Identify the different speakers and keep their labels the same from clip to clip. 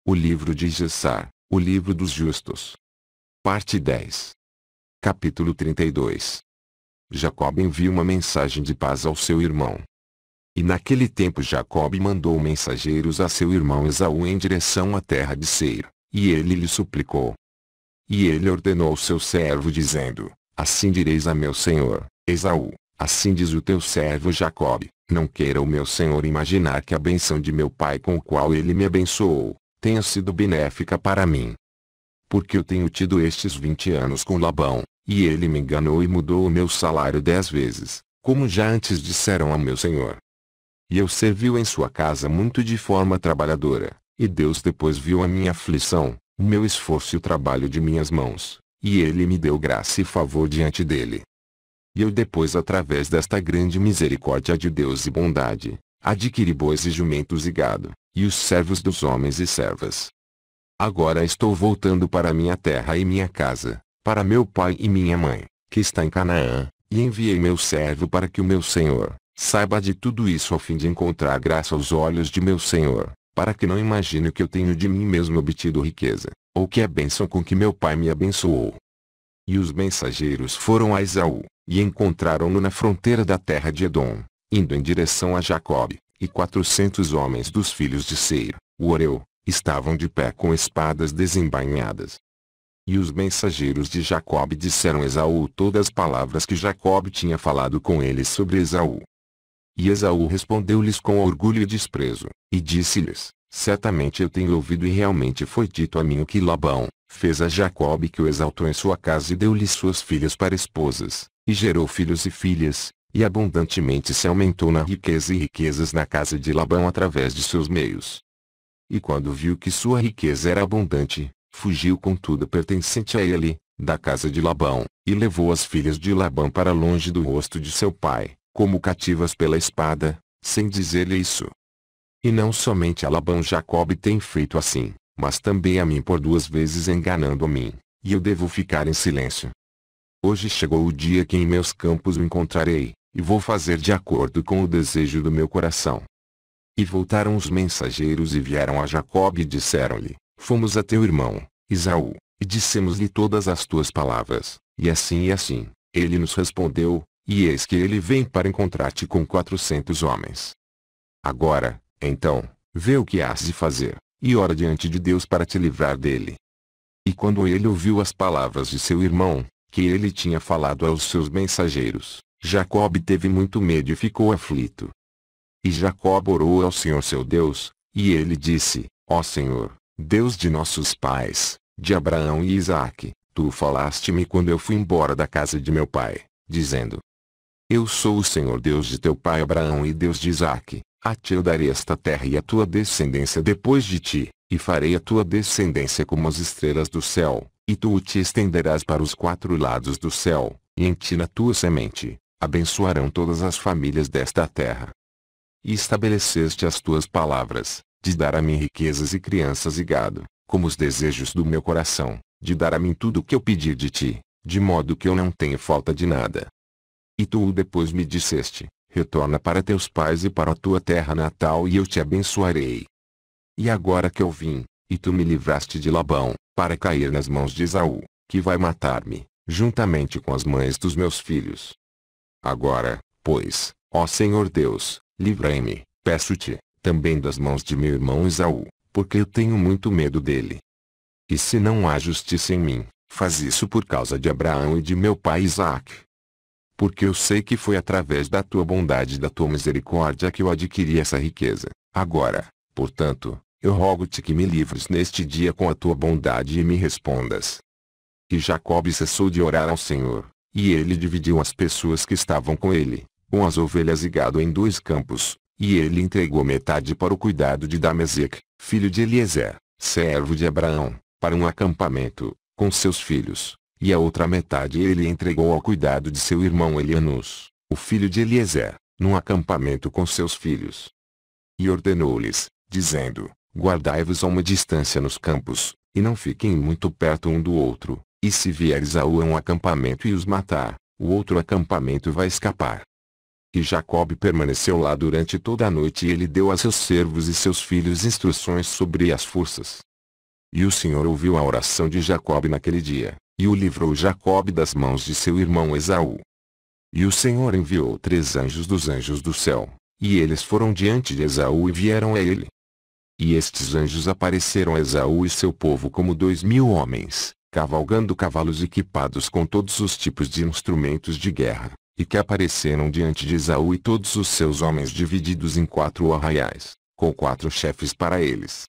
Speaker 1: O livro de Gessar, o livro dos justos. Parte 10. Capítulo 32. Jacob envia uma mensagem de paz ao seu irmão. E naquele tempo Jacob mandou mensageiros a seu irmão Esaú em direção à terra de Seir, e ele lhe suplicou. E ele ordenou ao seu servo dizendo, assim direis a meu senhor, Esaú, assim diz o teu servo Jacob, não queira o meu senhor imaginar que a bênção de meu pai com o qual ele me abençoou, tenha sido benéfica para mim. Porque eu tenho tido estes 20 anos com Labão, e ele me enganou e mudou o meu salário 10 vezes, como já antes disseram a meu senhor. E eu servi em sua casa muito de forma trabalhadora, e Deus depois viu a minha aflição, o meu esforço e o trabalho de minhas mãos, e ele me deu graça e favor diante dele. E eu depois através desta grande misericórdia de Deus e bondade, adquiri bois e jumentos e gado, e os servos dos homens e servas. Agora estou voltando para minha terra e minha casa, para meu pai e minha mãe, que está em Canaã, e enviei meu servo para que o meu senhor saiba de tudo isso a fim de encontrar graça aos olhos de meu senhor, para que não imagine que eu tenho de mim mesmo obtido riqueza, ou que a bênção com que meu pai me abençoou. E os mensageiros foram a Esaú, e encontraram-no na fronteira da terra de Edom, indo em direção a Jacob, e 400 homens dos filhos de Seir, o Oreu, estavam de pé com espadas desembainhadas. E os mensageiros de Jacob disseram a Esaú todas as palavras que Jacob tinha falado com eles sobre Esaú. E Esaú respondeu-lhes com orgulho e desprezo, e disse-lhes, certamente eu tenho ouvido e realmente foi dito a mim o que Labão fez a Jacob, que o exaltou em sua casa e deu-lhe suas filhas para esposas, e gerou filhos e filhas, e abundantemente se aumentou na riqueza e riquezas na casa de Labão através de seus meios. E quando viu que sua riqueza era abundante, fugiu com tudo pertencente a ele, da casa de Labão, e levou as filhas de Labão para longe do rosto de seu pai, como cativas pela espada, sem dizer-lhe isso. E não somente a Labão Jacob tem feito assim, mas também a mim por 2 vezes enganando a mim, e eu devo ficar em silêncio. Hoje chegou o dia que em meus campos o encontrarei, e vou fazer de acordo com o desejo do meu coração. E voltaram os mensageiros e vieram a Jacob e disseram-lhe, fomos a teu irmão, Esaú, e dissemos-lhe todas as tuas palavras, e assim, ele nos respondeu, e eis que ele vem para encontrar-te com 400 homens. Agora, então, vê o que has de fazer, e ora diante de Deus para te livrar dele. E quando ele ouviu as palavras de seu irmão, que ele tinha falado aos seus mensageiros, Jacob teve muito medo e ficou aflito. E Jacob orou ao Senhor seu Deus, e ele disse, ó Senhor, Deus de nossos pais, de Abraão e Isaque, tu falaste-me quando eu fui embora da casa de meu pai, dizendo, eu sou o Senhor Deus de teu pai Abraão e Deus de Isaque, a ti eu darei esta terra e a tua descendência depois de ti, e farei a tua descendência como as estrelas do céu, e tu te estenderás para os 4 lados do céu, e em ti na tua semente, abençoarão todas as famílias desta terra. E estabeleceste as tuas palavras, de dar a mim riquezas e crianças e gado, como os desejos do meu coração, de dar a mim tudo o que eu pedir de ti, de modo que eu não tenha falta de nada. E tu depois me disseste, retorna para teus pais e para a tua terra natal e eu te abençoarei. E agora que eu vim, e tu me livraste de Labão, para cair nas mãos de Esaú, que vai matar-me, juntamente com as mães dos meus filhos. Agora, pois, ó Senhor Deus, livrai-me, peço-te, também das mãos de meu irmão Esaú, porque eu tenho muito medo dele. E se não há justiça em mim, faz isso por causa de Abraão e de meu pai Isaque. Porque eu sei que foi através da tua bondade e da tua misericórdia que eu adquiri essa riqueza. Agora, portanto, eu rogo-te que me livres neste dia com a tua bondade e me respondas. E Jacob cessou de orar ao Senhor, e ele dividiu as pessoas que estavam com ele, com as ovelhas e gado em 2 campos, e ele entregou metade para o cuidado de Dameseque, filho de Eliezer, servo de Abraão, para um acampamento, com seus filhos, e a outra metade ele entregou ao cuidado de seu irmão Elianus, o filho de Eliezer, num acampamento com seus filhos. E ordenou-lhes, dizendo, guardai-vos a uma distância nos campos, e não fiquem muito perto um do outro, e se vier Esaú a um acampamento e os matar, o outro acampamento vai escapar. E Jacob permaneceu lá durante toda a noite e ele deu a seus servos e seus filhos instruções sobre as forças. E o Senhor ouviu a oração de Jacob naquele dia, e o livrou Jacob das mãos de seu irmão Esaú. E o Senhor enviou 3 anjos dos anjos do céu, e eles foram diante de Esaú e vieram a ele. E estes anjos apareceram a Esaú e seu povo como 2.000 homens, cavalgando cavalos equipados com todos os tipos de instrumentos de guerra, e que apareceram diante de Esaú e todos os seus homens divididos em 4 arraiais, com 4 chefes para eles.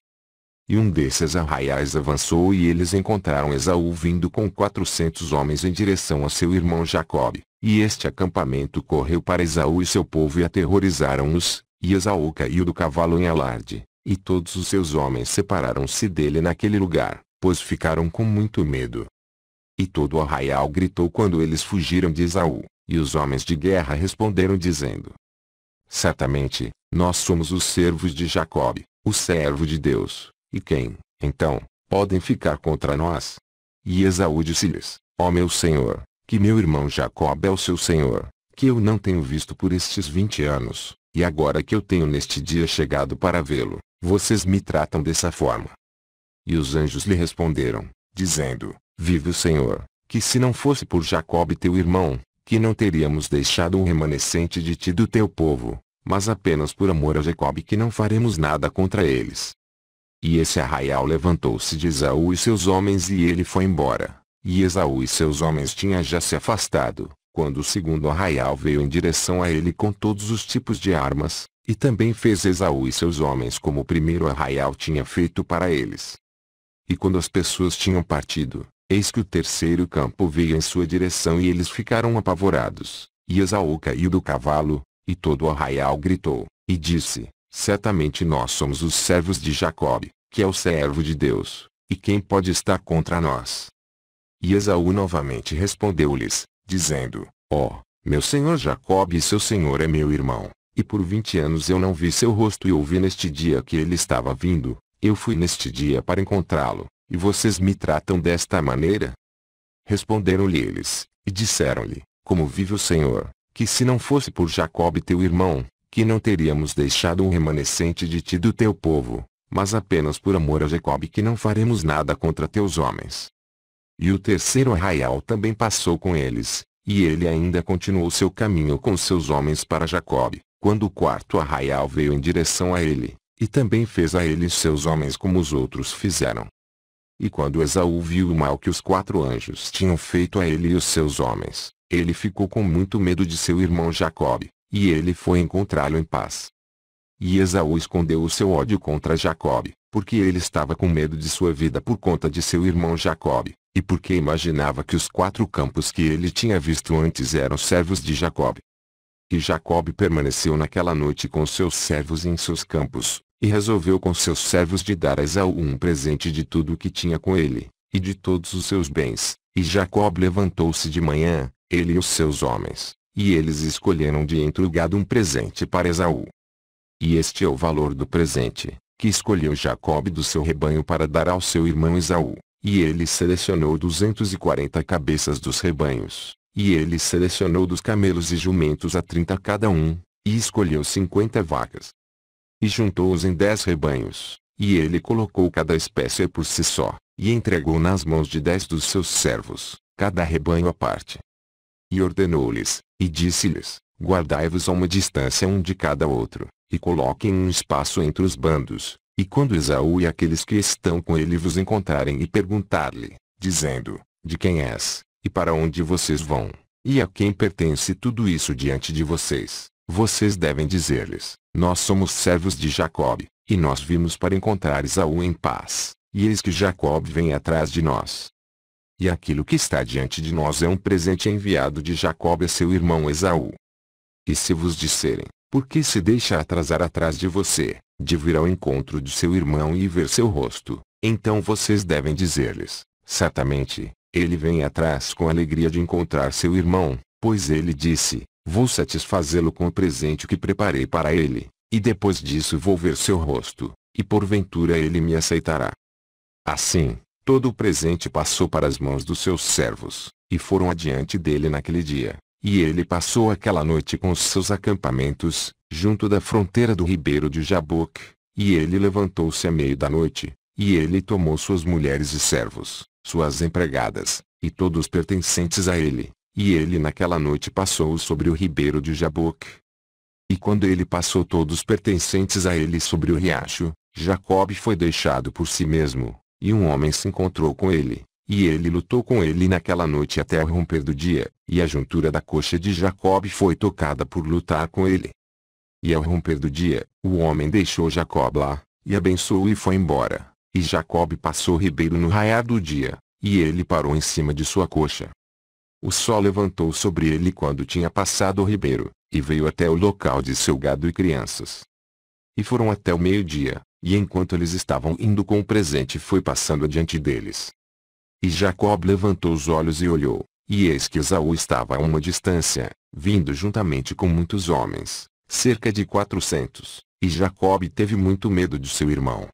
Speaker 1: E um desses arraiais avançou e eles encontraram Esaú vindo com 400 homens em direção a seu irmão Jacob, e este acampamento correu para Esaú e seu povo e aterrorizaram-os, e Esaú caiu do cavalo em alarde, e todos os seus homens separaram-se dele naquele lugar, pois ficaram com muito medo. E todo o arraial gritou quando eles fugiram de Esaú, e os homens de guerra responderam dizendo: certamente, nós somos os servos de Jacob, o servo de Deus. E quem, então, podem ficar contra nós? E Esaú disse-lhes: ó meu senhor, que meu irmão Jacob é o seu senhor, que eu não tenho visto por estes 20 anos, e agora que eu tenho neste dia chegado para vê-lo, vocês me tratam dessa forma. E os anjos lhe responderam, dizendo: vive o Senhor, que se não fosse por Jacob teu irmão, que não teríamos deixado um remanescente de ti do teu povo, mas apenas por amor a Jacob que não faremos nada contra eles. E esse arraial levantou-se de Esaú e seus homens e ele foi embora. E Esaú e seus homens tinham já se afastado, quando o segundo arraial veio em direção a ele com todos os tipos de armas, e também fez Esaú e seus homens como o primeiro arraial tinha feito para eles. E quando as pessoas tinham partido, eis que o terceiro campo veio em sua direção e eles ficaram apavorados, e Esaú caiu do cavalo, e todo o arraial gritou, e disse: certamente nós somos os servos de Jacob, que é o servo de Deus, e quem pode estar contra nós? E Esaú novamente respondeu-lhes, dizendo: ó, meu senhor Jacob e seu senhor é meu irmão, e por 20 anos eu não vi seu rosto e ouvi neste dia que ele estava vindo, eu fui neste dia para encontrá-lo, e vocês me tratam desta maneira? Responderam-lhe eles, e disseram-lhe: como vive o Senhor, que se não fosse por Jacob teu irmão, que não teríamos deixado um remanescente de ti do teu povo, mas apenas por amor a Jacob que não faremos nada contra teus homens. E o terceiro arraial também passou com eles, e ele ainda continuou seu caminho com seus homens para Jacob, quando o quarto arraial veio em direção a ele, e também fez a ele seus homens como os outros fizeram. E quando Esaú viu o mal que os 4 anjos tinham feito a ele e os seus homens, ele ficou com muito medo de seu irmão Jacob, e ele foi encontrá-lo em paz. E Esaú escondeu o seu ódio contra Jacob, porque ele estava com medo de sua vida por conta de seu irmão Jacob, e porque imaginava que os 4 campos que ele tinha visto antes eram servos de Jacob. E Jacob permaneceu naquela noite com seus servos em seus campos, e resolveu com seus servos de dar a Esaú um presente de tudo o que tinha com ele, e de todos os seus bens. E Jacob levantou-se de manhã, ele e os seus homens, e eles escolheram de entre o gado um presente para Esaú. E este é o valor do presente, que escolheu Jacob do seu rebanho para dar ao seu irmão Esaú. E ele selecionou 240 cabeças dos rebanhos, e ele selecionou dos camelos e jumentos a 30 cada um, e escolheu 50 vacas. E juntou-os em 10 rebanhos, e ele colocou cada espécie por si só, e entregou nas mãos de 10 dos seus servos, cada rebanho à parte. E ordenou-lhes, e disse-lhes: guardai-vos a uma distância um de cada outro, e coloquem um espaço entre os bandos. E quando Esaú e aqueles que estão com ele vos encontrarem e perguntar-lhe, dizendo: de quem és, e para onde vocês vão, e a quem pertence tudo isso diante de vocês, vocês devem dizer-lhes: nós somos servos de Jacob, e nós vimos para encontrar Esaú em paz, e eis que Jacob vem atrás de nós. E aquilo que está diante de nós é um presente enviado de Jacob a seu irmão Esaú. E se vos disserem: por que se deixa atrasar atrás de você, de vir ao encontro de seu irmão e ver seu rosto, então vocês devem dizer-lhes: certamente, ele vem atrás com alegria de encontrar seu irmão, pois ele disse: vou satisfazê-lo com o presente que preparei para ele, e depois disso vou ver seu rosto, e porventura ele me aceitará. Assim, todo o presente passou para as mãos dos seus servos, e foram adiante dele naquele dia. E ele passou aquela noite com os seus acampamentos, junto da fronteira do ribeiro de Jaboque, e ele levantou-se à meio da noite, e ele tomou suas mulheres e servos, suas empregadas, e todos pertencentes a ele, e ele naquela noite passou sobre o ribeiro de Jaboque. E quando ele passou todos pertencentes a ele sobre o riacho, Jacobe foi deixado por si mesmo, e um homem se encontrou com ele, e ele lutou com ele naquela noite até o romper do dia, e a juntura da coxa de Jacobe foi tocada por lutar com ele. E ao romper do dia, o homem deixou Jacobe lá, e abençoou e foi embora, e Jacobe passou o ribeiro no raiar do dia, e ele parou em cima de sua coxa. O sol levantou sobre ele quando tinha passado o ribeiro, e veio até o local de seu gado e crianças. E foram até o meio-dia, e enquanto eles estavam indo com o presente foi passando adiante deles. E Jacobe levantou os olhos e olhou, e eis que Esaú estava a uma distância, vindo juntamente com muitos homens, cerca de 400, e Jacobe teve muito medo de seu irmão.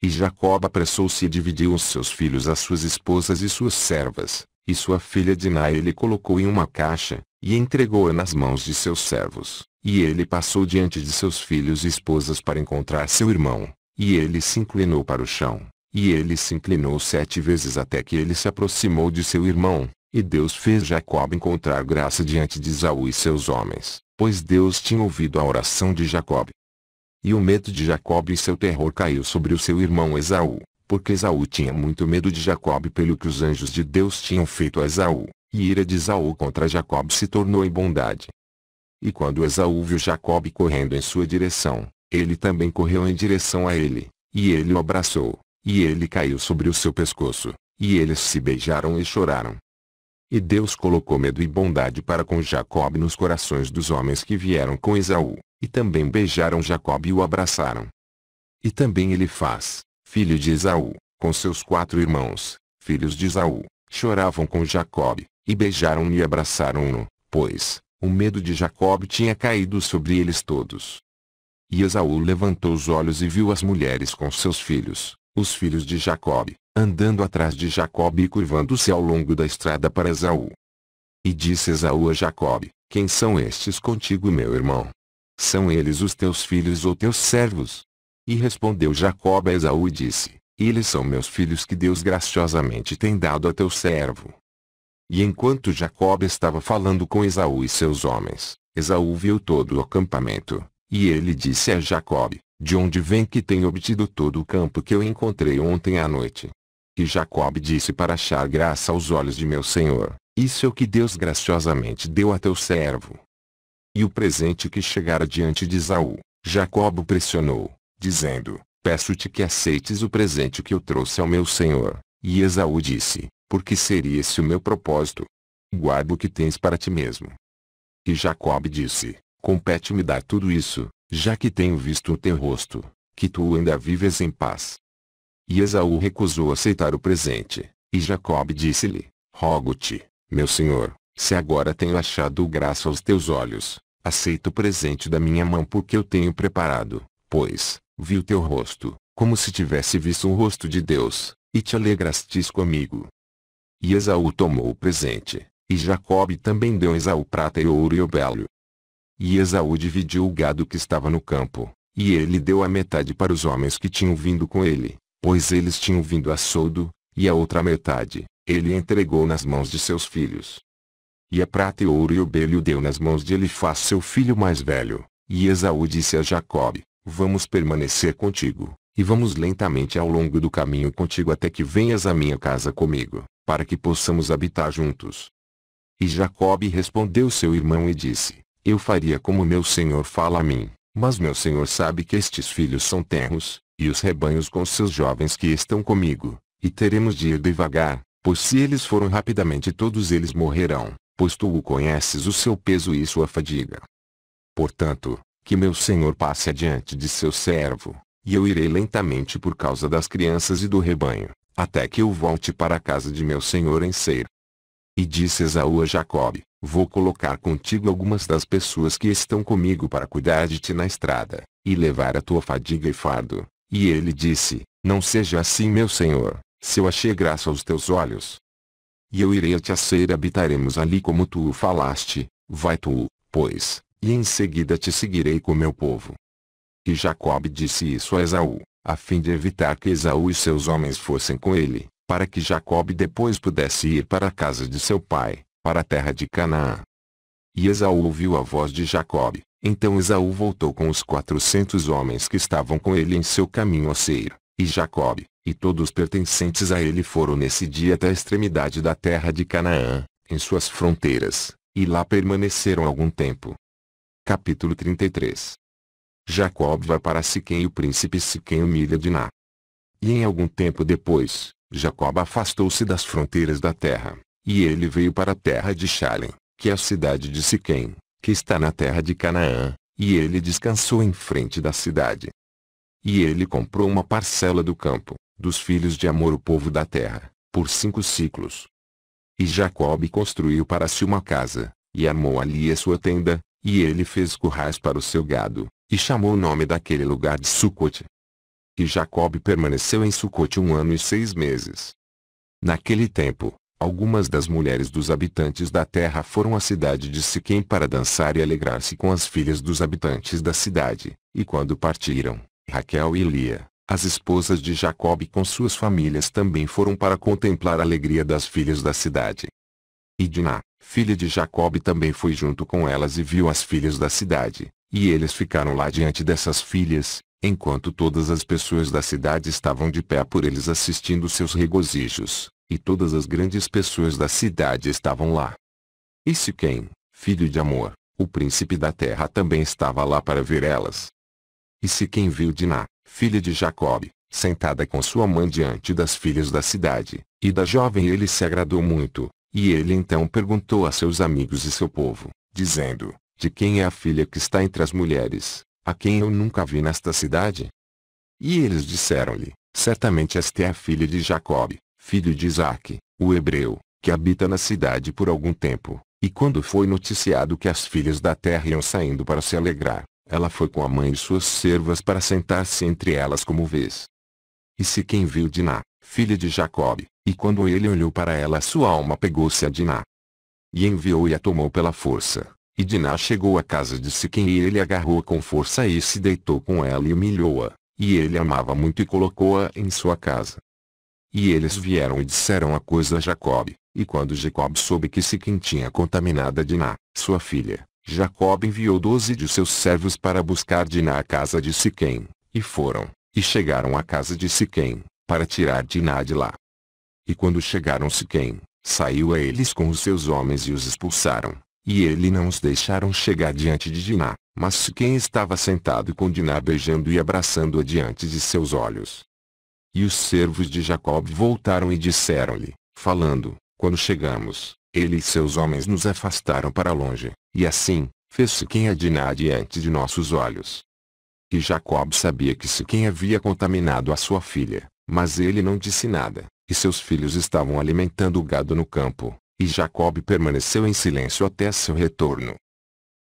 Speaker 1: E Jacobe apressou-se e dividiu os seus filhos às suas esposas e suas servas, e sua filha Diná ele colocou em uma caixa, e entregou-a nas mãos de seus servos, e ele passou diante de seus filhos e esposas para encontrar seu irmão, e ele se inclinou para o chão, e ele se inclinou 7 vezes até que ele se aproximou de seu irmão, e Deus fez Jacobe encontrar graça diante de Esaú e seus homens, pois Deus tinha ouvido a oração de Jacobe. E o medo de Jacobe e seu terror caiu sobre o seu irmão Esaú, porque Esaú tinha muito medo de Jacobe pelo que os anjos de Deus tinham feito a Esaú, e a ira de Esaú contra Jacobe se tornou em bondade. E quando Esaú viu Jacobe correndo em sua direção, ele também correu em direção a ele, e ele o abraçou, e ele caiu sobre o seu pescoço, e eles se beijaram e choraram. E Deus colocou medo e bondade para com Jacobe nos corações dos homens que vieram com Esaú, e também beijaram Jacobe e o abraçaram. E também Elifaz, filho de Esaú, com seus 4 irmãos, filhos de Esaú, choravam com Jacobe, e beijaram-no e abraçaram-no, pois o medo de Jacobe tinha caído sobre eles todos. E Esaú levantou os olhos e viu as mulheres com seus filhos, os filhos de Jacobe, andando atrás de Jacobe e curvando-se ao longo da estrada para Esaú. E disse Esaú a Jacobe: Quem são estes contigo, meu irmão? São eles os teus filhos ou teus servos? E respondeu Jacobe a Esaú e disse: Eles são meus filhos que Deus graciosamente tem dado a teu servo. E enquanto Jacobe estava falando com Esaú e seus homens, Esaú viu todo o acampamento, e ele disse a Jacobe: De onde vem que tem obtido todo o campo que eu encontrei ontem à noite? E Jacobe disse para achar graça aos olhos de meu senhor: Isso é o que Deus graciosamente deu a teu servo. E o presente que chegara diante de Esaú, Jacobe o pressionou, dizendo: Peço-te que aceites o presente que eu trouxe ao meu senhor. E Esaú disse: Por que seria esse o meu propósito? Guarda o que tens para ti mesmo. E Jacobe disse: Compete-me dar tudo isso, já que tenho visto o teu rosto, que tu ainda vives em paz. E Esaú recusou aceitar o presente, e Jacobe disse-lhe: Rogo-te, meu senhor, se agora tenho achado graça aos teus olhos, aceita o presente da minha mão porque eu tenho preparado, pois vi o teu rosto, como se tivesse visto o rosto de Deus, e te alegrastes comigo. E Esaú tomou o presente, e Jacobe também deu a Esaú prata e ouro e obélio. E Esaú dividiu o gado que estava no campo, e ele deu a metade para os homens que tinham vindo com ele, pois eles tinham vindo a soldo, e a outra metade, ele entregou nas mãos de seus filhos. E a prata e ouro e obélio deu nas mãos de Elifaz seu filho mais velho, e Esaú disse a Jacobe: Vamos permanecer contigo, e vamos lentamente ao longo do caminho contigo até que venhas à minha casa comigo, para que possamos habitar juntos. E Jacobe respondeu seu irmão e disse: Eu faria como meu senhor fala a mim, mas meu senhor sabe que estes filhos são tenros, e os rebanhos com seus jovens que estão comigo, e teremos de ir devagar, pois se eles foram rapidamente todos eles morrerão, pois tu o conheces o seu peso e sua fadiga. Portanto, que meu senhor passe adiante de seu servo, e eu irei lentamente por causa das crianças e do rebanho, até que eu volte para a casa de meu senhor em Seir. E disse Esaú a Jacobe: Vou colocar contigo algumas das pessoas que estão comigo para cuidar de ti na estrada, e levar a tua fadiga e fardo. E ele disse: Não seja assim, meu senhor, se eu achei graça aos teus olhos. E eu irei a ti a Seir e habitaremos ali como tu o falaste, vai tu, pois, e em seguida te seguirei com meu povo. E Jacobe disse isso a Esaú, a fim de evitar que Esaú e seus homens fossem com ele, para que Jacob depois pudesse ir para a casa de seu pai, para a terra de Canaã. E Esaú ouviu a voz de Jacob. Então Esaú voltou com os 400 homens que estavam com ele em seu caminho a Seir, e Jacob, e todos os pertencentes a ele foram nesse dia até a extremidade da terra de Canaã, em suas fronteiras, e lá permaneceram algum tempo. Capítulo 33. Jacob vai para Siquém e o príncipe Siquém humilha Diná. E em algum tempo depois, Jacob afastou-se das fronteiras da terra, e ele veio para a terra de Xalém, que é a cidade de Siquém, que está na terra de Canaã, e ele descansou em frente da cidade. E ele comprou uma parcela do campo, dos filhos de Amor o povo da terra, por 5 siclos. E Jacob construiu para si uma casa, e armou ali a sua tenda, e ele fez currais para o seu gado, e chamou o nome daquele lugar de Sucote. E Jacob permaneceu em Sucote 1 ano e 6 meses. Naquele tempo, algumas das mulheres dos habitantes da terra foram à cidade de Siquém para dançar e alegrar-se com as filhas dos habitantes da cidade, e quando partiram, Raquel e Lia, as esposas de Jacob com suas famílias também foram para contemplar a alegria das filhas da cidade. E Diná, filha de Jacob também foi junto com elas e viu as filhas da cidade, e eles ficaram lá diante dessas filhas, enquanto todas as pessoas da cidade estavam de pé por eles assistindo seus regozijos. E todas as grandes pessoas da cidade estavam lá. E Siquém, filho de Amor, o príncipe da terra também estava lá para ver elas. E Siquém viu Diná, filha de Jacob, sentada com sua mãe diante das filhas da cidade, e da jovem ele se agradou muito, e ele então perguntou a seus amigos e seu povo, dizendo, de quem é a filha que está entre as mulheres, a quem eu nunca vi nesta cidade? E eles disseram-lhe, certamente esta é a filha de Jacob, filho de Isaque, o hebreu, que habita na cidade por algum tempo, e quando foi noticiado que as filhas da terra iam saindo para se alegrar, ela foi com a mãe e suas servas para sentar-se entre elas como vês. E Siquém viu Diná, filha de Jacob, e quando ele olhou para ela sua alma pegou-se a Diná. E enviou e a tomou pela força, e Diná chegou à casa de Siquém e ele agarrou-a com força e se deitou com ela e humilhou-a, e ele a amava muito e colocou-a em sua casa. E eles vieram e disseram a coisa a Jacob, e quando Jacob soube que Siquém tinha contaminado a Diná, sua filha, Jacob enviou 12 de seus servos para buscar Diná à casa de Siquém, e foram, e chegaram à casa de Siquém, para tirar Diná de lá. E quando chegaram a Siquém, saiu a eles com os seus homens e os expulsaram, e ele não os deixaram chegar diante de Diná, mas Siquém estava sentado com Diná beijando e abraçando-a diante de seus olhos. E os servos de Jacob voltaram e disseram-lhe, falando, quando chegamos, ele e seus homens nos afastaram para longe, e assim, fez Siquém a Diná diante de nossos olhos. E Jacob sabia que Siquém havia contaminado a sua filha, mas ele não disse nada, e seus filhos estavam alimentando o gado no campo, e Jacob permaneceu em silêncio até seu retorno.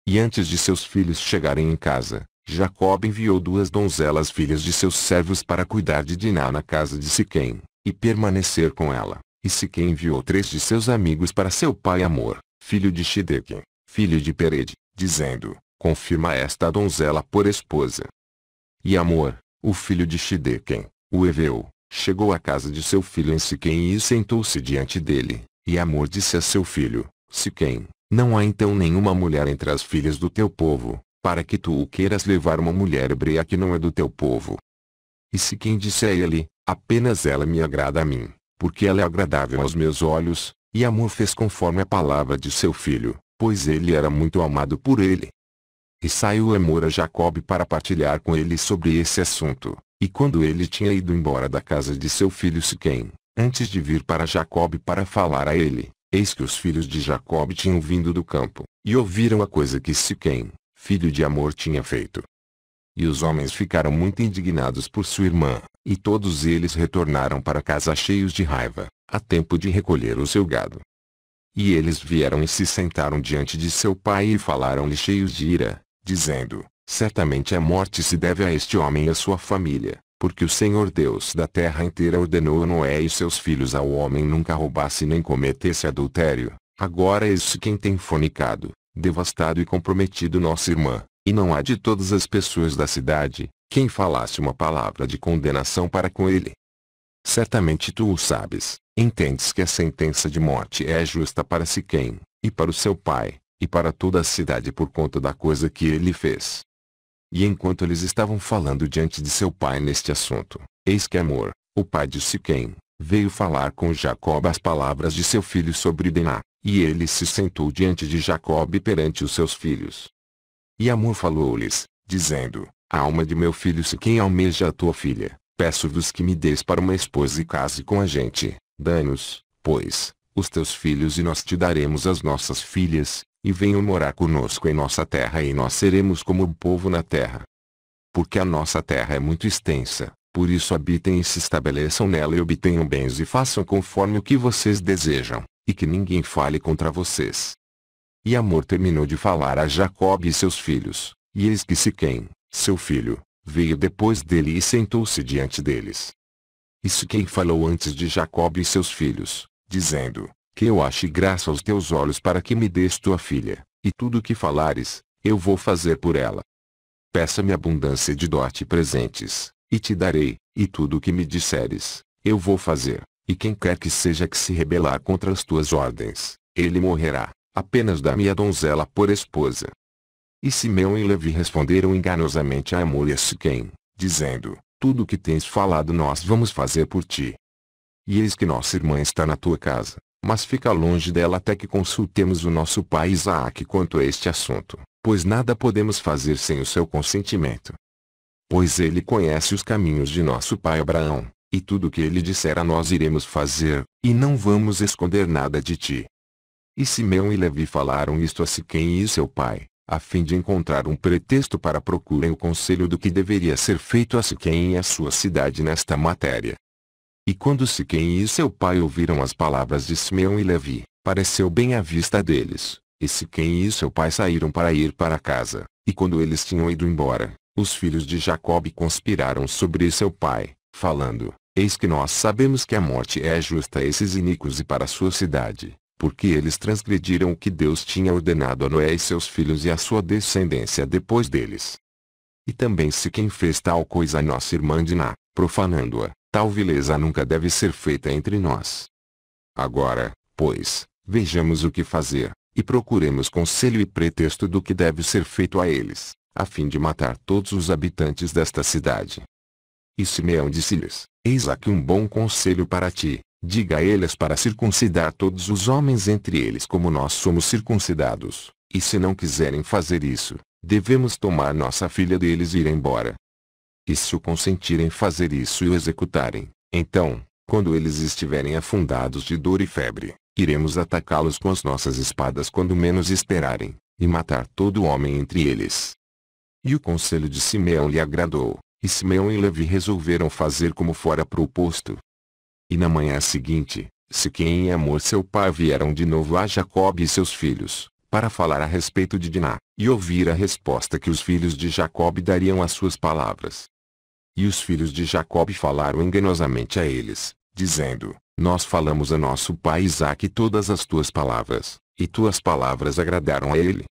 Speaker 1: E antes de seus filhos chegarem em casa, Jacob enviou 2 donzelas filhas de seus servos para cuidar de Diná na casa de Siquém, e permanecer com ela. E Siquém enviou 3 de seus amigos para seu pai Amor, filho de Shidequim, filho de Pered, dizendo, confirma esta donzela por esposa. E Amor, o filho de Shidequim, o heveu, chegou à casa de seu filho em Siquém e sentou-se diante dele, e Amor disse a seu filho, Siquém, não há então nenhuma mulher entre as filhas do teu povo, para que tu o queiras levar uma mulher hebreia que não é do teu povo. E Siquém disse a ele, apenas ela me agrada a mim, porque ela é agradável aos meus olhos, e Amor fez conforme a palavra de seu filho, pois ele era muito amado por ele. E saiu Amor a Jacob para partilhar com ele sobre esse assunto, e quando ele tinha ido embora da casa de seu filho Siquém, antes de vir para Jacob para falar a ele, eis que os filhos de Jacob tinham vindo do campo, e ouviram a coisa que Siquém, filho de Amor, tinha feito. E os homens ficaram muito indignados por sua irmã, e todos eles retornaram para casa cheios de raiva, a tempo de recolher o seu gado. E eles vieram e se sentaram diante de seu pai e falaram-lhe cheios de ira, dizendo, certamente a morte se deve a este homem e a sua família, porque o Senhor Deus da terra inteira ordenou a Noé e seus filhos ao homem nunca roubasse nem cometesse adultério. Agora esse quem tem fornicado, devastado e comprometido nossa irmã, E não há de todas as pessoas da cidade, quem falasse uma palavra de condenação para com ele. Certamente tu o sabes, entendes que a sentença de morte é justa para Siquém, e para o seu pai, e para toda a cidade por conta da coisa que ele fez. E enquanto eles estavam falando diante de seu pai neste assunto, eis que Amor, o pai de Siquém, veio falar com Jacó as palavras de seu filho sobre Diná, e ele se sentou diante de Jacó perante os seus filhos. E Amor falou-lhes, dizendo: A alma de meu filho Siquém almeja a tua filha, peço-vos que me deis para uma esposa e case com a gente, dai-nos, pois, os teus filhos e nós te daremos as nossas filhas, e venham morar conosco em nossa terra e nós seremos como o povo na terra. Porque a nossa terra é muito extensa, por isso habitem e se estabeleçam nela e obtenham bens e façam conforme o que vocês desejam, e que ninguém fale contra vocês. E Amor terminou de falar a Jacó e seus filhos, e eis que Siquém, seu filho, veio depois dele e sentou-se diante deles. E Siquém falou antes de Jacó e seus filhos, dizendo: Que eu ache graça aos teus olhos para que me des tua filha, e tudo o que falares, eu vou fazer por ela. Peça-me abundância de dote e presentes, e te darei, e tudo o que me disseres, eu vou fazer, e quem quer que seja que se rebelar contra as tuas ordens, ele morrerá, apenas dá-me a donzela por esposa. E Simeão e Levi responderam enganosamente a Amor e a Siquém, dizendo: Tudo o que tens falado nós vamos fazer por ti. E eis que nossa irmã está na tua casa, mas fica longe dela até que consultemos o nosso pai Isaque quanto a este assunto, pois nada podemos fazer sem o seu consentimento. Pois ele conhece os caminhos de nosso pai Abraão, e tudo o que ele disser a nós iremos fazer, e não vamos esconder nada de ti. E Simeão e Levi falaram isto a Siquém e seu pai, a fim de encontrar um pretexto para procurem o conselho do que deveria ser feito a Siquém e a sua cidade nesta matéria. E quando Siquém e seu pai ouviram as palavras de Simeão e Levi, pareceu bem à vista deles, e Siquém e seu pai saíram para ir para casa, e quando eles tinham ido embora, os filhos de Jacó conspiraram sobre seu pai, falando: Eis que nós sabemos que a morte é justa a esses iníquos e para a sua cidade, porque eles transgrediram o que Deus tinha ordenado a Noé e seus filhos e a sua descendência depois deles. E também se quem fez tal coisa a nossa irmã Diná, profanando-a, tal vileza nunca deve ser feita entre nós. Agora, pois, vejamos o que fazer, e procuremos conselho e pretexto do que deve ser feito a eles, a fim de matar todos os habitantes desta cidade. E Simeão disse-lhes: Eis aqui um bom conselho para ti. Diga a eles para circuncidar todos os homens entre eles como nós somos circuncidados, e se não quiserem fazer isso, devemos tomar nossa filha deles e ir embora. E se o consentirem fazer isso e o executarem, então, quando eles estiverem afundados de dor e febre, iremos atacá-los com as nossas espadas quando menos esperarem, e matar todo homem entre eles. E o conselho de Simeão lhe agradou, e Simeão e Levi resolveram fazer como fora proposto. E na manhã seguinte, Siquém e Amor seu pai vieram de novo a Jacó e seus filhos, para falar a respeito de Diná, e ouvir a resposta que os filhos de Jacó dariam às suas palavras. E os filhos de Jacó falaram enganosamente a eles, dizendo: Nós falamos a nosso pai Isaque todas as tuas palavras, e tuas palavras agradaram a ele.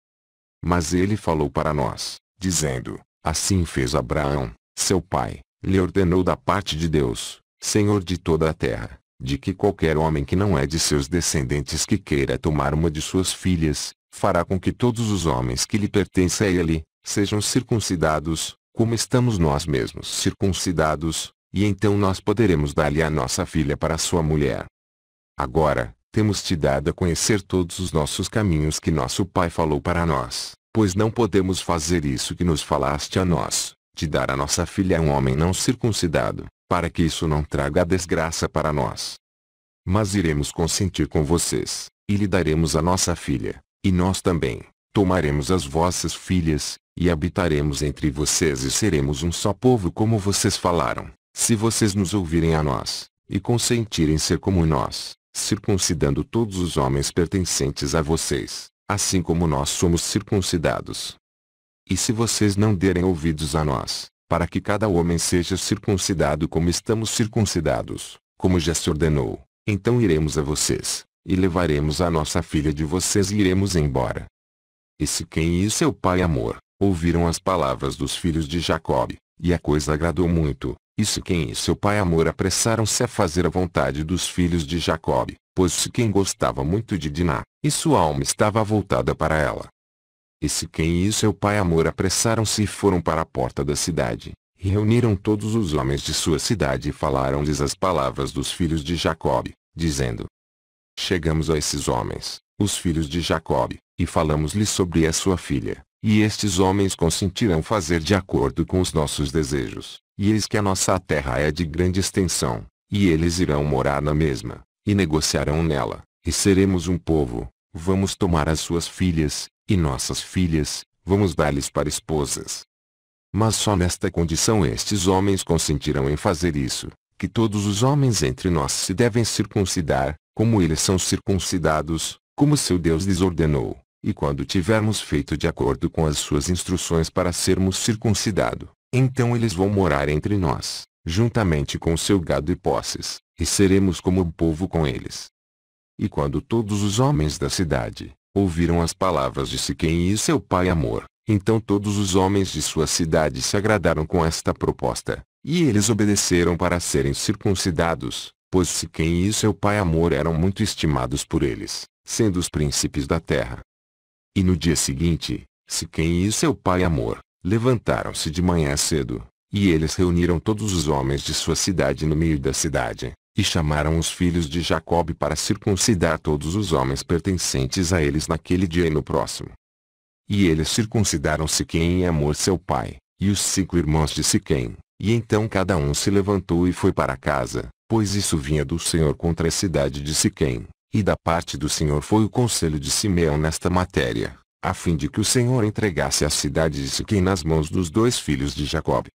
Speaker 1: Mas ele falou para nós, dizendo: Assim fez Abraão, seu pai, lhe ordenou da parte de Deus, Senhor de toda a terra, de que qualquer homem que não é de seus descendentes que queira tomar uma de suas filhas, fará com que todos os homens que lhe pertencem a ele, sejam circuncidados, como estamos nós mesmos circuncidados, e então nós poderemos dar-lhe a nossa filha para sua mulher. Agora, temos te dado a conhecer todos os nossos caminhos que nosso pai falou para nós, pois não podemos fazer isso que nos falaste a nós, de dar a nossa filha a um homem não circuncidado, para que isso não traga desgraça para nós. Mas iremos consentir com vocês, e lhe daremos a nossa filha, e nós também, tomaremos as vossas filhas, e habitaremos entre vocês e seremos um só povo como vocês falaram, se vocês nos ouvirem a nós, e consentirem ser como nós, circuncidando todos os homens pertencentes a vocês, assim como nós somos circuncidados. E se vocês não derem ouvidos a nós, para que cada homem seja circuncidado como estamos circuncidados, como já se ordenou, então iremos a vocês, e levaremos a nossa filha de vocês e iremos embora. E Siquém e seu pai Amor, ouviram as palavras dos filhos de Jacobe, e a coisa agradou muito, e Siquém e seu pai Amor apressaram-se a fazer a vontade dos filhos de Jacobe, pois Siquém gostava muito de Diná, e sua alma estava voltada para ela. E Siquém e seu pai Amor apressaram-se e foram para a porta da cidade, e reuniram todos os homens de sua cidade e falaram-lhes as palavras dos filhos de Jacobe, dizendo: Chegamos a esses homens, os filhos de Jacobe, e falamos-lhes sobre a sua filha, e estes homens consentirão fazer de acordo com os nossos desejos, e eis que a nossa terra é de grande extensão, e eles irão morar na mesma, e negociarão nela, e seremos um povo, vamos tomar as suas filhas, e nossas filhas, vamos dar-lhes para esposas. Mas só nesta condição estes homens consentirão em fazer isso, que todos os homens entre nós se devem circuncidar, como eles são circuncidados, como seu Deus lhes ordenou, e quando tivermos feito de acordo com as suas instruções para sermos circuncidados, então eles vão morar entre nós, juntamente com seu gado e posses, e seremos como um povo com eles. E quando todos os homens da cidade ouviram as palavras de Siquém e seu pai Amor, então todos os homens de sua cidade se agradaram com esta proposta, e eles obedeceram para serem circuncidados, pois Siquém e seu pai Amor eram muito estimados por eles, sendo os príncipes da terra. E no dia seguinte, Siquém e seu pai Amor levantaram-se de manhã cedo, e eles reuniram todos os homens de sua cidade no meio da cidade, e chamaram os filhos de Jacobe para circuncidar todos os homens pertencentes a eles naquele dia e no próximo. E eles circuncidaram Siquém e Amor seu pai, e os 5 irmãos de Siquém, e então cada um se levantou e foi para casa, pois isso vinha do Senhor contra a cidade de Siquém, e da parte do Senhor foi o conselho de Simeão nesta matéria, a fim de que o Senhor entregasse a cidade de Siquém nas mãos dos 2 filhos de Jacobe.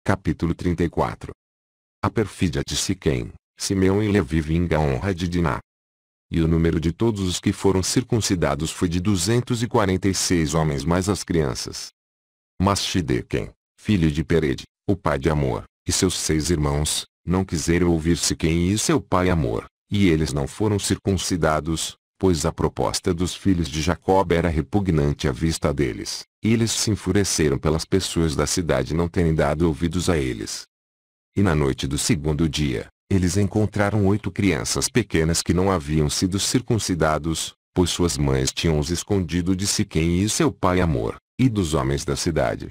Speaker 1: Capítulo 34. A perfídia de Siquém, Simeão e Levi vinga a honra de Diná. E o número de todos os que foram circuncidados foi de 246 homens mais as crianças. Mas Shidequém, filho de Perede, o pai de Amor, e seus 6 irmãos, não quiseram ouvir Siquém e seu pai Amor, e eles não foram circuncidados, pois a proposta dos filhos de Jacob era repugnante à vista deles, e eles se enfureceram pelas pessoas da cidade não terem dado ouvidos a eles. E na noite do 2º dia, eles encontraram 8 crianças pequenas que não haviam sido circuncidados, pois suas mães tinham os escondido de Siquém e seu pai Amor, e dos homens da cidade.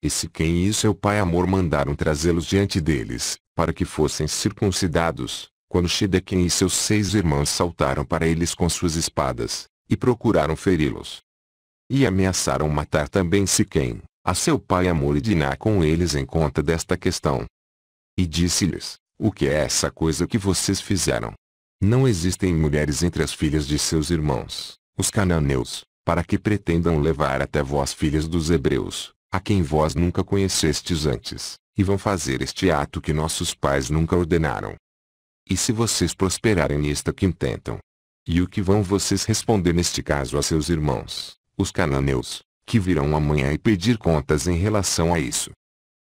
Speaker 1: E Siquém e seu pai Amor mandaram trazê-los diante deles, para que fossem circuncidados, quando Shidequém e seus 6 irmãos saltaram para eles com suas espadas, e procuraram feri-los. E ameaçaram matar também Siquém, a seu pai Amor e Diná com eles em conta desta questão. E disse-lhes: O que é essa coisa que vocês fizeram? Não existem mulheres entre as filhas de seus irmãos, os cananeus, para que pretendam levar até vós filhas dos hebreus, a quem vós nunca conhecestes antes, e vão fazer este ato que nossos pais nunca ordenaram. E se vocês prosperarem nisto que intentam? E o que vão vocês responder neste caso a seus irmãos, os cananeus, que virão amanhã e pedir contas em relação a isso?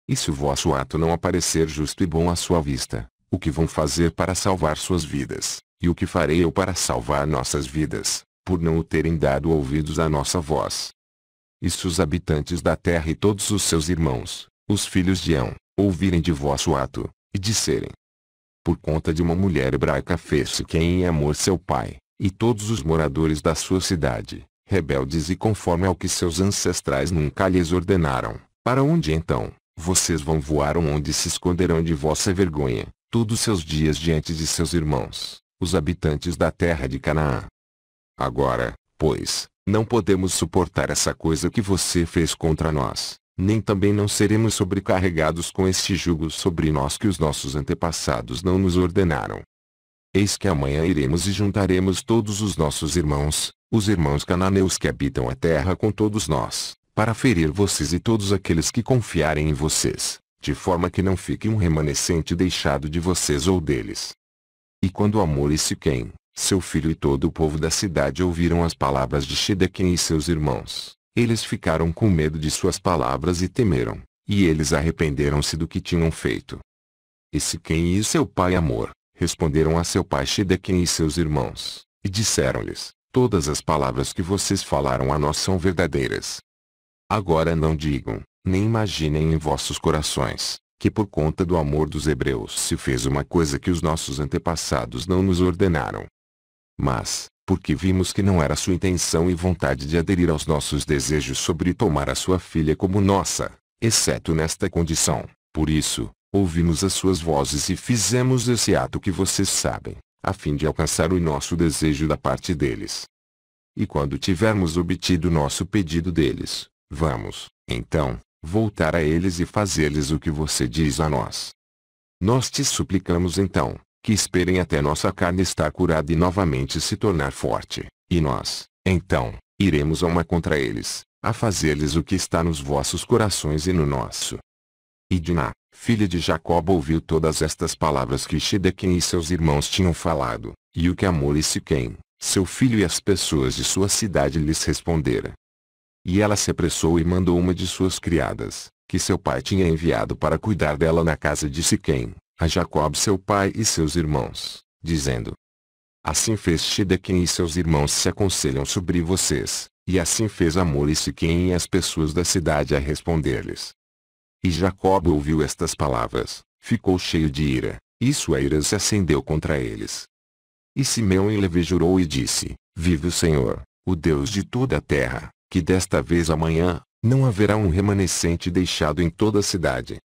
Speaker 1: E se o vosso ato não aparecer justo e bom à sua vista, o que vão fazer para salvar suas vidas, e o que farei eu para salvar nossas vidas, por não o terem dado ouvidos à nossa voz? E se os habitantes da terra e todos os seus irmãos, os filhos de Ão, ouvirem de vosso ato, e disserem: Por conta de uma mulher hebraica fez Siquém e Amor seu pai, e todos os moradores da sua cidade, rebeldes e conforme ao que seus ancestrais nunca lhes ordenaram, para onde então vocês vão voar ou onde se esconderão de vossa vergonha, todos seus dias diante de seus irmãos, os habitantes da terra de Canaã? Agora, pois, não podemos suportar essa coisa que você fez contra nós, nem também não seremos sobrecarregados com este jugo sobre nós que os nossos antepassados não nos ordenaram. Eis que amanhã iremos e juntaremos todos os nossos irmãos, os irmãos cananeus que habitam a terra com todos nós, para ferir vocês e todos aqueles que confiarem em vocês, de forma que não fique um remanescente deixado de vocês ou deles. E quando Amor e Siquém, seu filho e todo o povo da cidade ouviram as palavras de Shidequém e seus irmãos, eles ficaram com medo de suas palavras e temeram, e eles arrependeram-se do que tinham feito. E Siquém e seu pai Amor responderam a seu pai Shidequém e seus irmãos, e disseram-lhes: Todas as palavras que vocês falaram a nós são verdadeiras. Agora não digam, nem imaginem em vossos corações, que por conta do amor dos hebreus se fez uma coisa que os nossos antepassados não nos ordenaram. Mas, porque vimos que não era sua intenção e vontade de aderir aos nossos desejos sobre tomar a sua filha como nossa, exceto nesta condição, por isso, ouvimos as suas vozes e fizemos esse ato que vocês sabem, a fim de alcançar o nosso desejo da parte deles. E quando tivermos obtido nosso pedido deles, vamos, então, voltar a eles e fazer-lhes o que você diz a nós. Nós te suplicamos então, que esperem até nossa carne estar curada e novamente se tornar forte, e nós, então, iremos a uma contra eles, a fazer-lhes o que está nos vossos corações e no nosso. E Diná, filha de Jacó, ouviu todas estas palavras que Siquém e seus irmãos tinham falado, e o que Hamor e Siquém, seu filho e as pessoas de sua cidade lhes responderam. E ela se apressou e mandou uma de suas criadas, que seu pai tinha enviado para cuidar dela na casa de Siquém, a Jacó seu pai e seus irmãos, dizendo: Assim fez Siquém e seus irmãos se aconselham sobre vocês, e assim fez Hamor e Siquém e as pessoas da cidade a responder-lhes. E Jacó ouviu estas palavras, ficou cheio de ira, e sua ira se acendeu contra eles. E Simeão e Levi jurou e disse: Vive o Senhor, o Deus de toda a terra, que desta vez amanhã, não haverá um remanescente deixado em toda a cidade.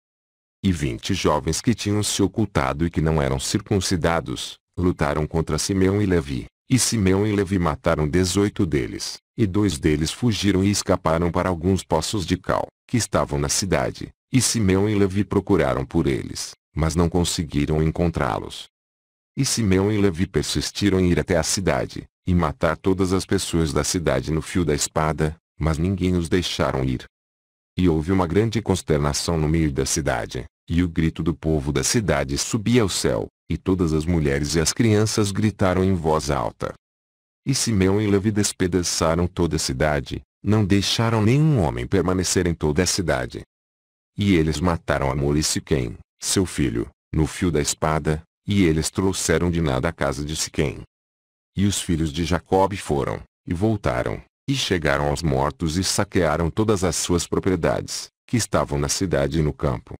Speaker 1: E 20 jovens que tinham se ocultado e que não eram circuncidados, lutaram contra Simeão e Levi, e Simeão e Levi mataram 18 deles, e 2 deles fugiram e escaparam para alguns poços de cal, que estavam na cidade, e Simeão e Levi procuraram por eles, mas não conseguiram encontrá-los. E Simeão e Levi persistiram em ir até a cidade, e matar todas as pessoas da cidade no fio da espada, mas ninguém os deixaram ir. E houve uma grande consternação no meio da cidade, e o grito do povo da cidade subia ao céu, e todas as mulheres e as crianças gritaram em voz alta. E Simeão e Levi despedaçaram toda a cidade, não deixaram nenhum homem permanecer em toda a cidade. E eles mataram Hamor e Siquém, seu filho, no fio da espada, e eles trouxeram Diná da casa de Siquém. E os filhos de Jacó foram, e voltaram, e chegaram aos mortos e saquearam todas as suas propriedades, que estavam na cidade e no campo.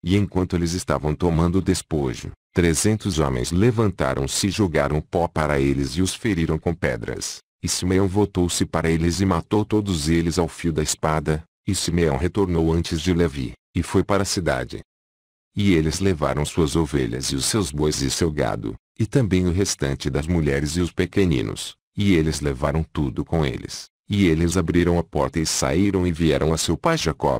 Speaker 1: E enquanto eles estavam tomando o despojo, 300 homens levantaram-se e jogaram pó para eles e os feriram com pedras. E Simeão voltou-se para eles e matou todos eles ao fio da espada, e Simeão retornou antes de Levi, e foi para a cidade. E eles levaram suas ovelhas e os seus bois e seu gado, e também o restante das mulheres e os pequeninos, e eles levaram tudo com eles, e eles abriram a porta e saíram e vieram a seu pai Jacó.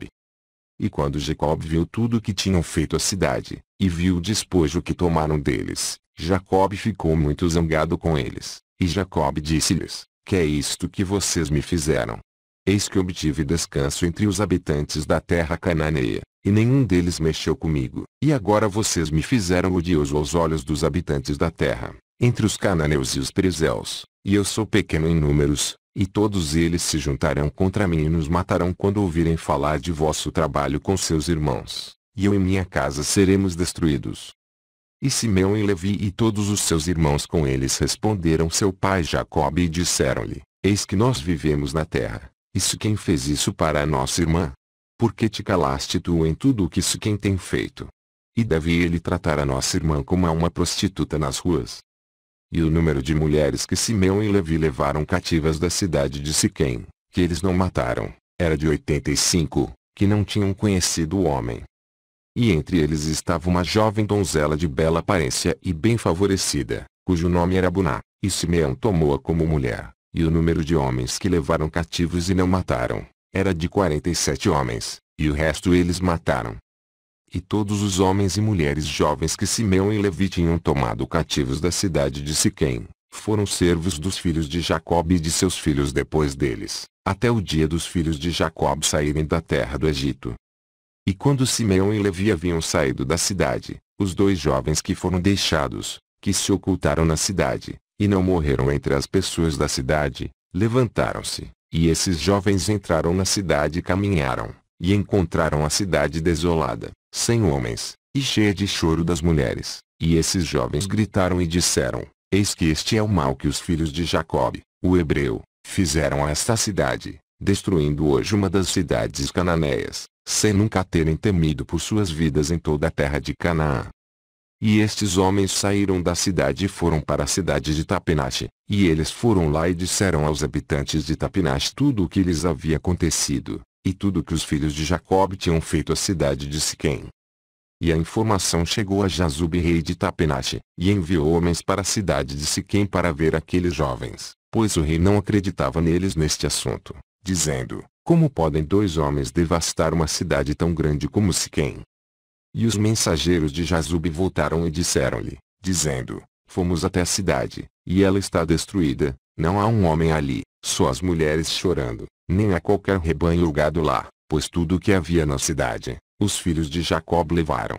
Speaker 1: E quando Jacó viu tudo o que tinham feito à cidade, e viu o despojo que tomaram deles, Jacó ficou muito zangado com eles, e Jacó disse-lhes: Que é isto que vocês me fizeram? Eis que obtive descanso entre os habitantes da terra cananeia, e nenhum deles mexeu comigo. E agora vocês me fizeram odioso aos olhos dos habitantes da terra, entre os cananeus e os perizeus, e eu sou pequeno em números, e todos eles se juntarão contra mim e nos matarão quando ouvirem falar de vosso trabalho com seus irmãos, e eu e minha casa seremos destruídos. E Simeão e Levi e todos os seus irmãos com eles responderam seu pai Jacó e disseram-lhe: Eis que nós vivemos na terra. Isso quem fez isso para a nossa irmã? Por que te calaste tu em tudo o que Siquém tem feito? E deve ele tratar a nossa irmã como a uma prostituta nas ruas? E o número de mulheres que Simeão e Levi levaram cativas da cidade de Siquém, que eles não mataram, era de 85, que não tinham conhecido o homem. E entre eles estava uma jovem donzela de bela aparência e bem favorecida, cujo nome era Buná, e Simeão tomou-a como mulher. E o número de homens que levaram cativos e não mataram, era de 47 homens, e o resto eles mataram. E todos os homens e mulheres jovens que Simeão e Levi tinham tomado cativos da cidade de Siquém, foram servos dos filhos de Jacó e de seus filhos depois deles, até o dia dos filhos de Jacó saírem da terra do Egito. E quando Simeão e Levi haviam saído da cidade, os 2 jovens que foram deixados, que se ocultaram na cidade, e não morreram entre as pessoas da cidade, levantaram-se, e esses jovens entraram na cidade e caminharam, e encontraram a cidade desolada, sem homens, e cheia de choro das mulheres, e esses jovens gritaram e disseram: Eis que este é o mal que os filhos de Jacó, o hebreu, fizeram a esta cidade, destruindo hoje uma das cidades cananeias, sem nunca terem temido por suas vidas em toda a terra de Canaã. E estes homens saíram da cidade e foram para a cidade de Tapenache, e eles foram lá e disseram aos habitantes de Tapenache tudo o que lhes havia acontecido, e tudo o que os filhos de Jacob tinham feito à cidade de Siquém. E a informação chegou a Jazube, rei de Tapenache, e enviou homens para a cidade de Siquém para ver aqueles jovens, pois o rei não acreditava neles neste assunto, dizendo: como podem dois homens devastar uma cidade tão grande como Siquém? E os mensageiros de Jazube voltaram e disseram-lhe, dizendo: fomos até a cidade, e ela está destruída, não há um homem ali, só as mulheres chorando, nem há qualquer rebanho ou gado lá, pois tudo o que havia na cidade, os filhos de Jacob levaram.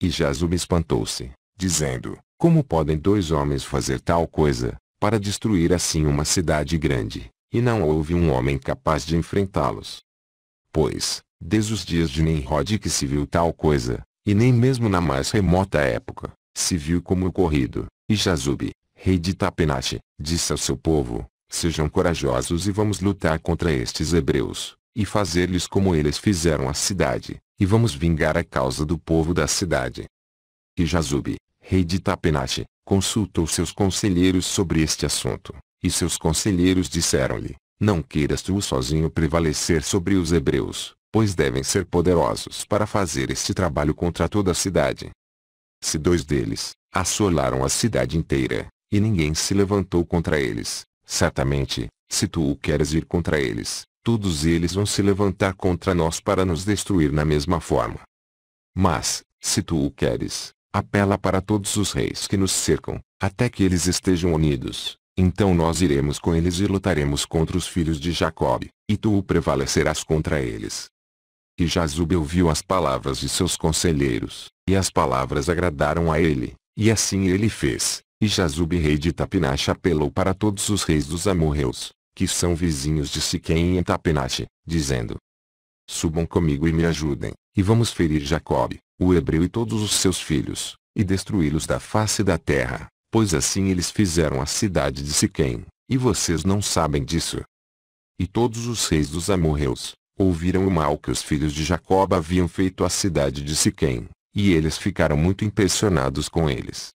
Speaker 1: E Jazube espantou-se, dizendo: como podem dois homens fazer tal coisa, para destruir assim uma cidade grande, e não houve um homem capaz de enfrentá-los? Pois, desde os dias de Nimrod que se viu tal coisa, e nem mesmo na mais remota época, se viu como ocorrido. E Jazube, rei de Tapenache, disse ao seu povo: sejam corajosos e vamos lutar contra estes hebreus, e fazer-lhes como eles fizeram à cidade, e vamos vingar a causa do povo da cidade. E Jazube, rei de Tapenache, consultou seus conselheiros sobre este assunto, e seus conselheiros disseram-lhe: não queiras tu sozinho prevalecer sobre os hebreus, pois devem ser poderosos para fazer este trabalho contra toda a cidade. Se dois deles assolaram a cidade inteira, e ninguém se levantou contra eles, certamente, se tu o queres ir contra eles, todos eles vão se levantar contra nós para nos destruir na mesma forma. Mas, se tu o queres, apela para todos os reis que nos cercam, até que eles estejam unidos, então nós iremos com eles e lutaremos contra os filhos de Jacob, e tu o prevalecerás contra eles. E Jazube ouviu as palavras de seus conselheiros, e as palavras agradaram a ele, e assim ele fez. E Jazube, rei de Tapenache, apelou para todos os reis dos amorreus, que são vizinhos de Siquém em Tapenache, dizendo: subam comigo e me ajudem, e vamos ferir Jacob, o hebreu e todos os seus filhos, e destruí-los da face da terra, pois assim eles fizeram a cidade de Siquém, e vocês não sabem disso. E todos os reis dos amorreus ouviram o mal que os filhos de Jacob haviam feito à cidade de Siquém, e eles ficaram muito impressionados com eles.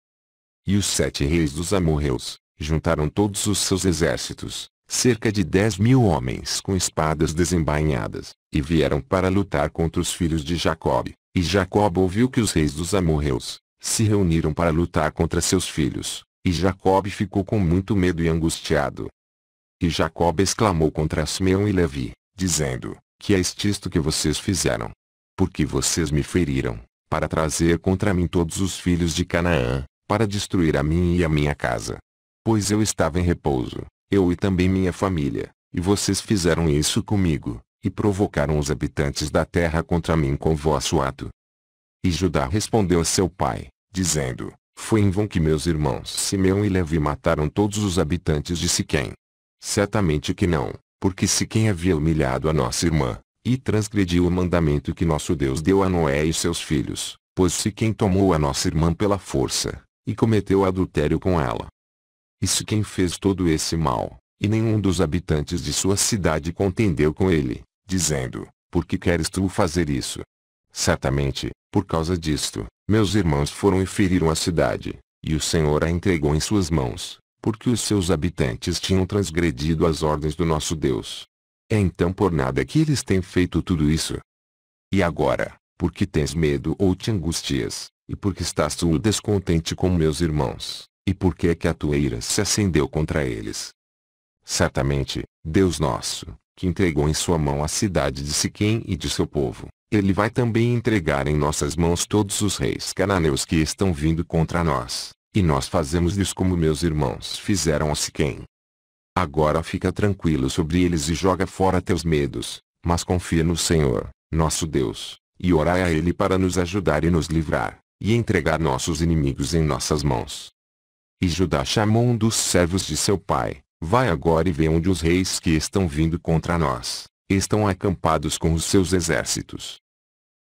Speaker 1: E os 7 reis dos amorreus juntaram todos os seus exércitos, cerca de 10.000 homens com espadas desembainhadas, e vieram para lutar contra os filhos de Jacob. E Jacob ouviu que os reis dos amorreus se reuniram para lutar contra seus filhos, e Jacob ficou com muito medo e angustiado. E Jacob exclamou contra Simeão e Levi, dizendo: que é isto que vocês fizeram? Porque vocês me feriram, para trazer contra mim todos os filhos de Canaã, para destruir a mim e a minha casa. Pois eu estava em repouso, eu e também minha família, e vocês fizeram isso comigo, e provocaram os habitantes da terra contra mim com vosso ato. E Judá respondeu a seu pai, dizendo: foi em vão que meus irmãos Simeão e Levi mataram todos os habitantes de Siquém. Certamente que não, porque Siquém havia humilhado a nossa irmã, e transgrediu o mandamento que nosso Deus deu a Noé e seus filhos, pois Siquém tomou a nossa irmã pela força, e cometeu adultério com ela. E Siquém fez todo esse mal, e nenhum dos habitantes de sua cidade contendeu com ele, dizendo: por que queres tu fazer isso? Certamente, por causa disto, meus irmãos foram e feriram a cidade, e o Senhor a entregou em suas mãos, porque os seus habitantes tinham transgredido as ordens do nosso Deus. É então por nada que eles têm feito tudo isso. E agora, por que tens medo ou te angustias, e por que estás tu descontente com meus irmãos, e por que é que a tua ira se acendeu contra eles? Certamente, Deus nosso, que entregou em sua mão a cidade de Siquém e de seu povo, ele vai também entregar em nossas mãos todos os reis cananeus que estão vindo contra nós, e nós fazemos-lhes como meus irmãos fizeram a Siquém. Agora fica tranquilo sobre eles e joga fora teus medos, mas confia no Senhor, nosso Deus, e orai a Ele para nos ajudar e nos livrar, e entregar nossos inimigos em nossas mãos. E Judá chamou um dos servos de seu pai: vai agora e vê onde os reis que estão vindo contra nós estão acampados com os seus exércitos.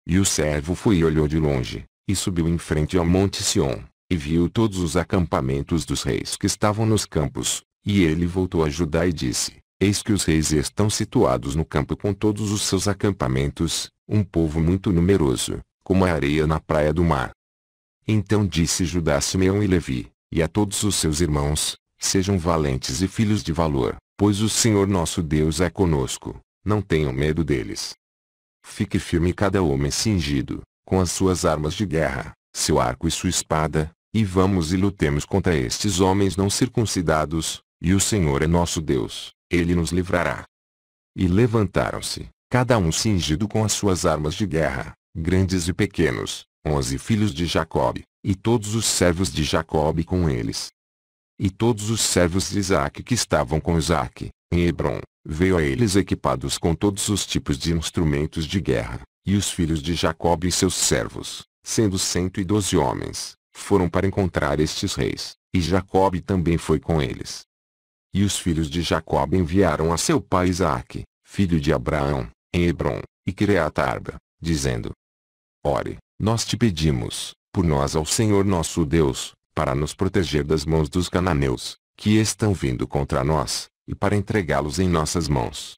Speaker 1: E o servo foi e olhou de longe, e subiu em frente ao monte Siom, e viu todos os acampamentos dos reis que estavam nos campos, e ele voltou a Judá e disse: Eis que os reis estão situados no campo com todos os seus acampamentos, um povo muito numeroso, como a areia na praia do mar. Então disse Judá a Simeão e Levi, e a todos os seus irmãos: sejam valentes e filhos de valor, pois o Senhor nosso Deus é conosco, não tenham medo deles. Fique firme cada homem cingido, com as suas armas de guerra, seu arco e sua espada, e vamos e lutemos contra estes homens não circuncidados, e o Senhor é nosso Deus, ele nos livrará. E levantaram-se, cada um cingido com as suas armas de guerra, grandes e pequenos, 11 filhos de Jacobe, e todos os servos de Jacobe com eles. E todos os servos de Isaque que estavam com Isaque, em Hebrom, veio a eles equipados com todos os tipos de instrumentos de guerra, e os filhos de Jacobe e seus servos, sendo 112 homens, foram para encontrar estes reis, e Jacobe também foi com eles. E os filhos de Jacobe enviaram a seu pai Isaque, filho de Abraão, em Hebrom, e Quireat-arba, dizendo: Ore, nós te pedimos, por nós ao Senhor nosso Deus, para nos proteger das mãos dos cananeus, que estão vindo contra nós, e para entregá-los em nossas mãos.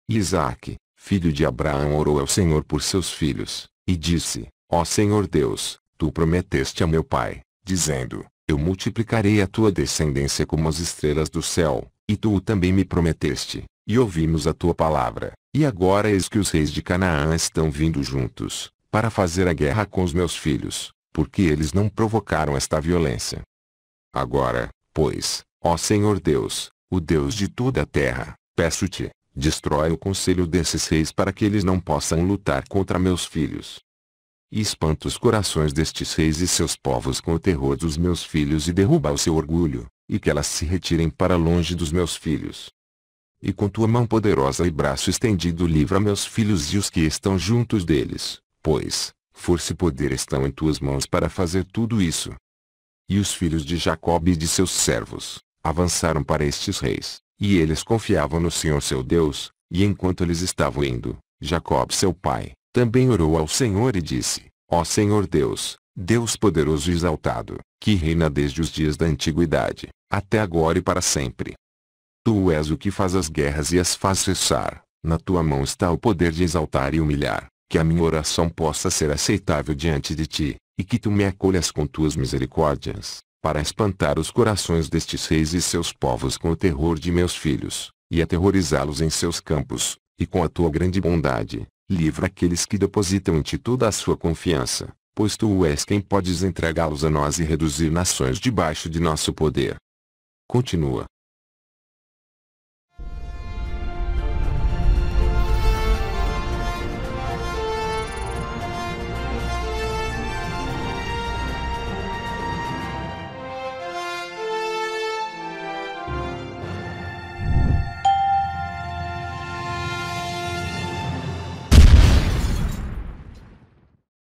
Speaker 1: E Isaque, filho de Abraão, orou ao Senhor por seus filhos, e disse: Ó Senhor Deus, tu prometeste a meu pai, dizendo: eu multiplicarei a tua descendência como as estrelas do céu, e tu também me prometeste, e ouvimos a tua palavra, e agora eis que os reis de Canaã estão vindo juntos, para fazer a guerra com os meus filhos, porque eles não provocaram esta violência. Agora, pois, ó Senhor Deus, o Deus de toda a terra, peço-te, destrói o conselho desses reis para que eles não possam lutar contra meus filhos. E espanta os corações destes reis e seus povos com o terror dos meus filhos e derruba o seu orgulho, e que elas se retirem para longe dos meus filhos. E com tua mão poderosa e braço estendido livra meus filhos e os que estão juntos deles, pois, força e poder estão em tuas mãos para fazer tudo isso. E os filhos de Jacobe e de seus servos, avançaram para estes reis, e eles confiavam no Senhor seu Deus, e enquanto eles estavam indo, Jacobe seu pai, também orou ao Senhor e disse: ó Senhor Deus, Deus poderoso e exaltado, que reina desde os dias da antiguidade, até agora e para sempre. Tu és o que faz as guerras e as faz cessar, na tua mão está o poder de exaltar e humilhar, que a minha oração possa ser aceitável diante de ti, e que tu me acolhas com tuas misericórdias, para espantar os corações destes reis e seus povos com o terror de meus filhos, e aterrorizá-los em seus campos, e com a tua grande bondade, livra aqueles que depositam em ti toda a sua confiança, pois tu és quem podes entregá-los a nós e reduzir nações debaixo de nosso poder. Continua.